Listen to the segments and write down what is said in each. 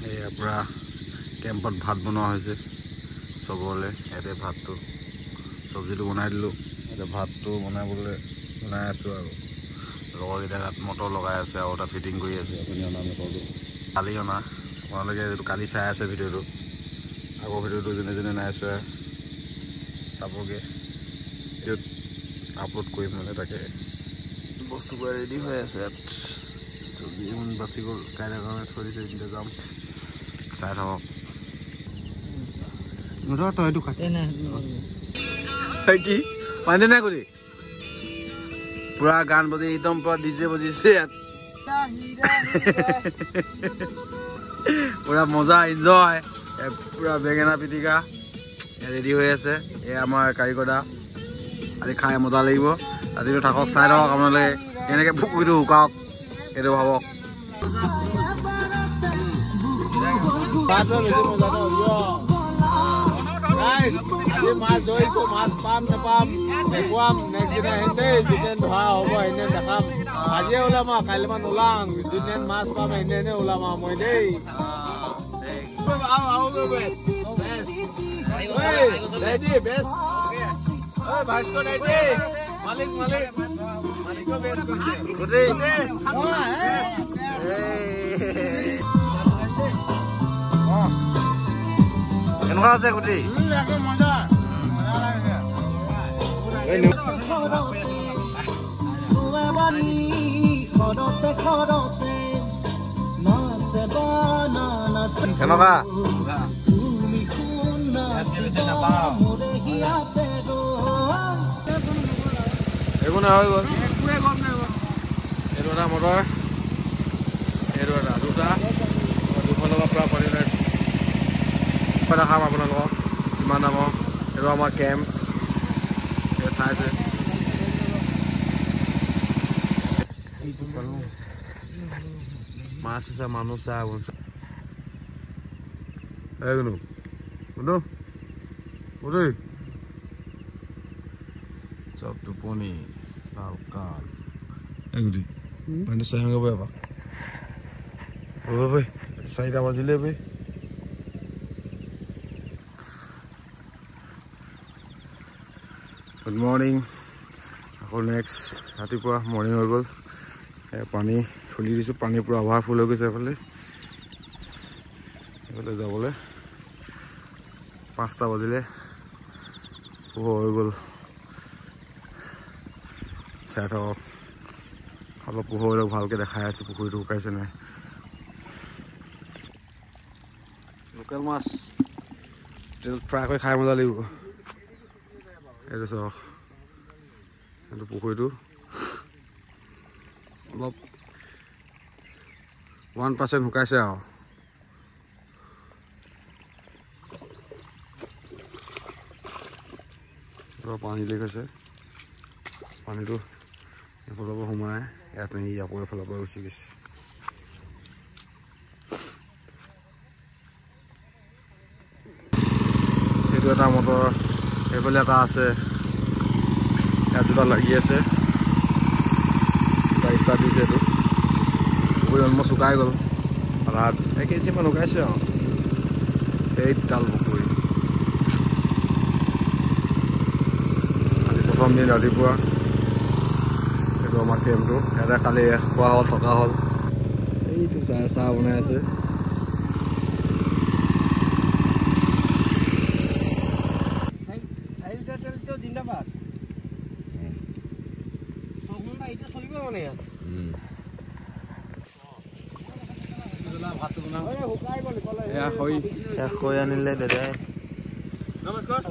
এয়া পুৰা কেম্পত ভাত বনোৱা হৈছে চবলে। ইয়াতে ভাতটো চব্জিটো বনাই দিলোঁ, এতিয়া ভাতটো বনাই আছোঁ আৰু লগৰকেইটা তাত মটৰ লগাই আছে আৰু তাত ফিটিং কৰি আছে। আপুনি অনা মটৰটো কালি অনা, আপোনালোকে যিটো কালি চাই আছে ভিডিঅ'টো, আগৰ ভিডিঅ'টো যোনে যোনে নাই চোৱা চাবগৈ, ভিডিঅ'ত আপলোড কৰিম মানে। তাকে বস্তুবোৰ ৰেডি হৈ আছে ইয়াত, চব্জি বাচি গ'ল, কাইলৈ কাৰণে থৈ দিছে, এতিয়া যাম, চাই থাকক। তই এইটো কি পানী নাই কৰি পুৰা গান বাজি একদম পুৰা ডিজে বজিছে ইয়াত, পুৰা মজা এনজয়, পুৰা বেঙেনা পিটিকা ৰেডি হৈ আছে। এয়া আমাৰ কাৰিকৰদা, আজি খাই মজা লাগিব। ৰাতিটো থাকক, চাই থাকক আপোনালোকে কেনেকৈ পুখুৰীটো শুকাওক, সেইটো ভাবক। মাছ ধৰিছো, মাছ পাম নাপাম দেখুৱাম, নেক্সট দিনা সেনেই যেনে ধৰা হ'ব সেনে দেখাম। আজিয়ে ওলাম আৰু কাইলৈমান ওলাম, যোনে মাছ পাম সেনে ওলাম আৰু মই দেই। কেনেকুৱা আছে গুটি? কেনেকুৱা? একো নাই, হৈ গ'ল। এইটো এটা মটৰ, এইটো এটা দুটা, দুফালৰ পৰা পুৰা পানী ওলাইছে। দেখাম আপোনালোকক কিমান দামৰ। এইটো আমাৰ কেম্প চাইছে, মাছ আছে, মানুহ চাহ চব টোপনি পানী চাই এবাৰ 4টা বাজিলে বৈ। গুড মৰ্ণিং, আকৌ নেক্সট ৰাতিপুৱা মৰ্ণিং হৈ গ'ল। পানী খুলি দিছোঁ, পানী পূৰা অভাৰফুল হৈ গৈছে এইফালে যাবলৈ। 5টা বাজিলে, পোহৰ হৈ গ'ল, চাই থাকক। অলপ পোহৰ হ'লেও ভালকৈ দেখাই আছোঁ পুখুৰীটো শুকাইছে নাই। লোকেল মাছ তেলত ফ্ৰাই কৰি খাই মজা লাগিব। এইটো চাওক, এইটো পুখুৰীটো অলপ 1% শুকাইছে আৰু। পানী লিক হৈছে, পানীটো এইফালৰ পৰা সোমাই ইয়াত আকৌ এফালৰ পৰা গুচি গৈছে। এইটো এটা মটৰ, এইফালে এটা আছে, ইয়াত দুটা লাগি আছে, ষ্টাৰ্ট দিছে। এইটো পুখুৰী অলমষ্ট শুকাই গ'ল, আধাত 1 কেজিমান শুকাইছে আৰু। এইডাল পুখুৰী আজি প্ৰথম দিন ৰাতিপুৱা। এইটো আমাৰ কেম্পটো, ইয়াতে খালি খোৱা হ'ল, থকা হ'ল। এইটো চাহ বনাই আছে। কৈ আনিলে দাদাই। নমস্কাৰ।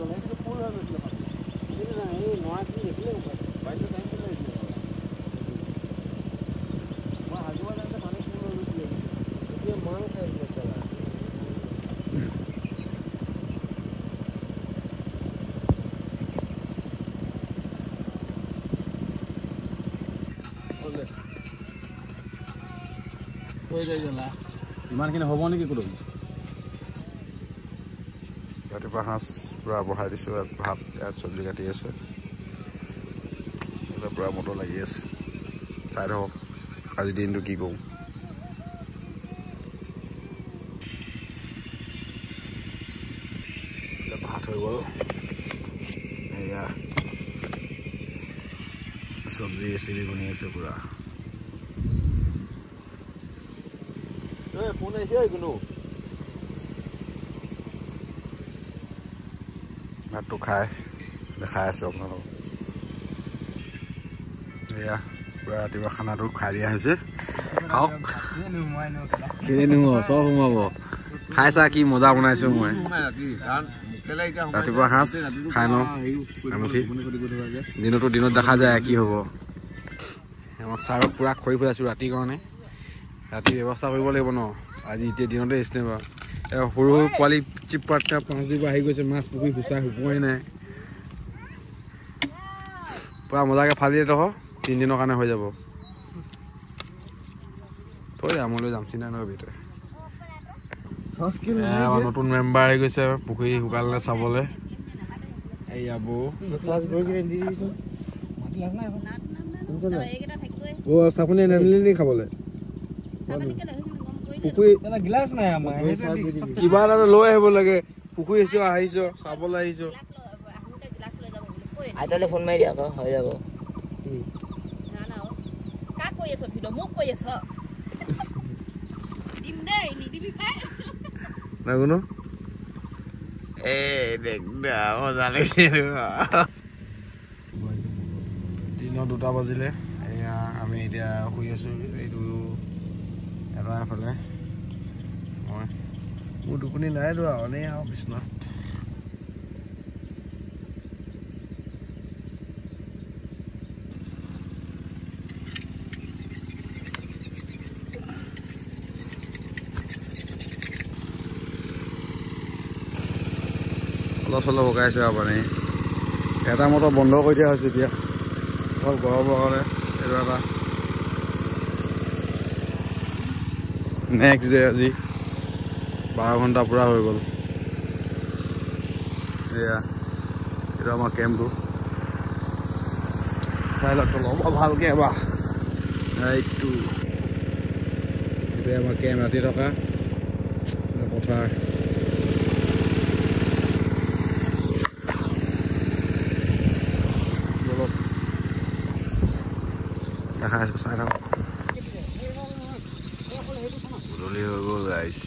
ইমানখিনি হ'ব নেকি? ক'লো ৰাতিপুৱা সাঁজ পূৰা বহাই দিছোঁ, ভাত ইয়াত চব্জি কাটি আছে, পূৰা মটৰ লাগি আছে। চাই থাকক আজি দিনটো কি কৰোঁ। হৈ গ'ল এয়া চব্জি ৰেচিপি বনি আছে পুৰা ফোন আহিছে কোনো ভাতটো খাই দেখাই আছোঁ আপোনালোকক এয়া পুৰা ৰাতিপুৱা খানাটো খাই দিয়া হৈছে খাওক খিনি নোহোৱা চব সোমাব খাইছা কি মজা বনাইছো মই ৰাতিপুৱা সাঁজ খাই লওঁ এমুঠি দিনতো দিনত দেখা যায় কি হ'ব মই ছাৰক পূৰা খৰি ফুৰাইছোঁ ৰাতিৰ কাৰণে ৰাতি ব্যৱস্থা কৰিব লাগিব ন আজি এতিয়া দিনতে আহিছিলে বাৰু সৰু সৰু পোৱালি চিপাটা 5 দিন আহি গৈছে মাছ পুখুৰী শুচাই শুকুৱাই নাই পুৰা মজাকৈ ফালি দিয়ে 3 দিনৰ কাৰণে হৈ যাব থৈ যা মই লৈ যাম চিন্তা নকৰিবি তই নতুন মেম্বাৰ আহি গৈছে পুখুৰী শুকালে চাবলৈ এয়া বৌ চাপনি নানিলি খাবলৈ পুখুৰী কিবা এটা লৈ আহিব লাগে পুখুৰী আহিছ চাবলৈ আহিছ আইতালে ফোন মাৰি দিয়া আকৌ হৈ যাব নাগুনো দেখ মজা লাগিছে দিনৰ 2টা বাজিলে এয়া আমি এতিয়া শুই আছোঁ এইটো এটা এফালে মই মোৰ টোপনি নাই যোৱা এনেই আৰু বিচনাত অলপ চলপ শুকাইছে আপুনি এটা মটৰ বন্ধ কৰি দিয়া হৈছে এতিয়া অকল গৰমৰ কাৰণে এইটো এটা নেক্সট ডে আজি 12 ঘণ্টা পূৰা হৈ গ'ল এয়া এইটো আমাৰ কেম্পটো চাই লওক ল'ব ভালকৈ এবাৰ এইটো এইটোৱে আমাৰ কেম্প ৰাতি থকা পথাৰ দেখাই আছোঁ চাই থাকক গধূলি হৈ গ'ল গাইছ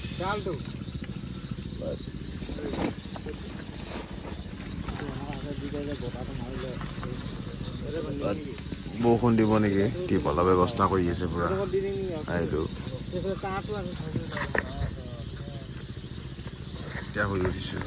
বৰষুণ দিব নেকি টিপলৰ ব্যৱস্থা কৰি আছে পুৰা এইটো এতিয়া শুই উঠিছোঁ